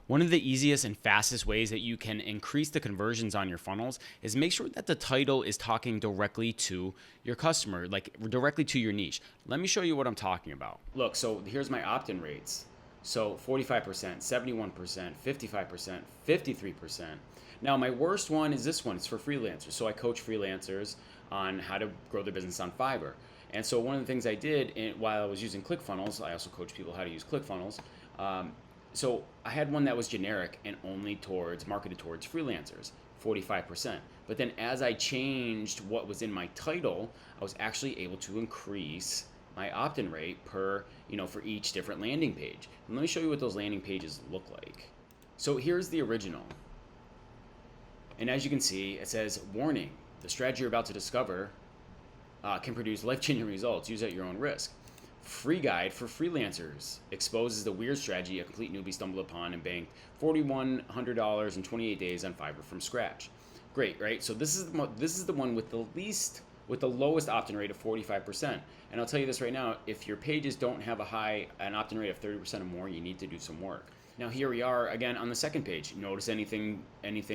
One of the easiest and fastest ways that you can increase the conversions on your funnels is make sure that the title is talking directly to your customer, like directly to your niche. Let me show you what I'm talking about. Look, so here's my opt-in rates. So 45%, 71%, 55%, 53%. Now, my worst one is this one. It's for freelancers. So I coach freelancers on how to grow their business on Fiverr. And so one of the things I did while I was using ClickFunnels, I also coach people how to use ClickFunnels. So I had one that was generic and only marketed towards freelancers, 45%. But then as I changed what was in my title, I was actually able to increase my opt-in rate for each different landing page. And let me show you what those landing pages look like. So here's the original. And as you can see, it says, warning, the strategy you're about to discover can produce life-changing results. Use at your own risk. Free guide for freelancers exposes the weird strategy a complete newbie stumbled upon and banked $4,100 in 28 days on Fiverr from scratch. Great, right? So this is the one with the lowest opt-in rate of 45%. And I'll tell you this right now: if your pages don't have an opt-in rate of 30% or more, you need to do some work. Now here we are again on the second page. Notice anything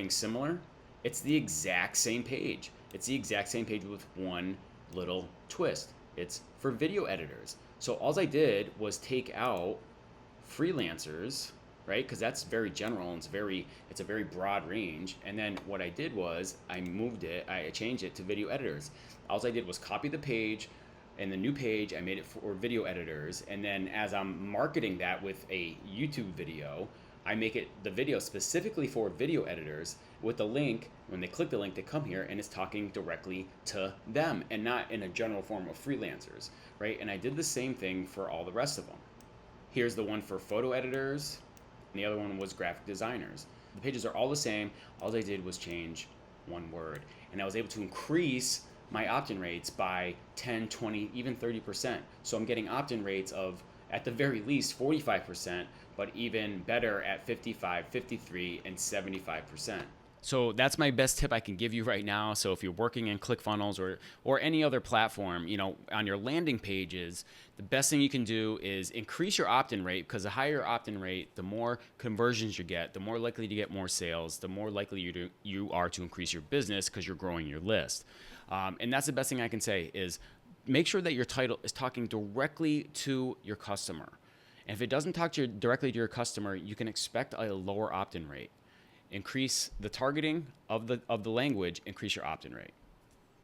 similar? It's the exact same page. It's the exact same page with one little twist. It's for video editors. So all I did was take out freelancers, right? Because that's very general and it's a very broad range. And then what I did was I changed it to video editors. All I did was copy the page, and the new page I made it for video editors. And then as I'm marketing that with a YouTube video, I make it the video specifically for video editors with the link. When they click the link, they come here and it's talking directly to them and not in a general form of freelancers, right? And I did the same thing for all the rest of them. Here's the one for photo editors, and the other one was graphic designers. The pages are all the same. All I did was change one word, and I was able to increase my opt-in rates by 10, 20, even 30%. So I'm getting opt-in rates of, at the very least, 45%, but even better at 55, 53, and 75%. So that's my best tip I can give you right now. So if you're working in ClickFunnels or any other platform, on your landing pages, the best thing you can do is increase your opt-in rate, because the higher your opt-in rate, the more conversions you get, the more likely to get more sales, the more likely you are to increase your business because you're growing your list. And that's the best thing I can say is make sure that your title is talking directly to your customer. And if it doesn't talk directly to your customer, you can expect a lower opt-in rate. Increase the targeting of the language, increase your opt-in rate.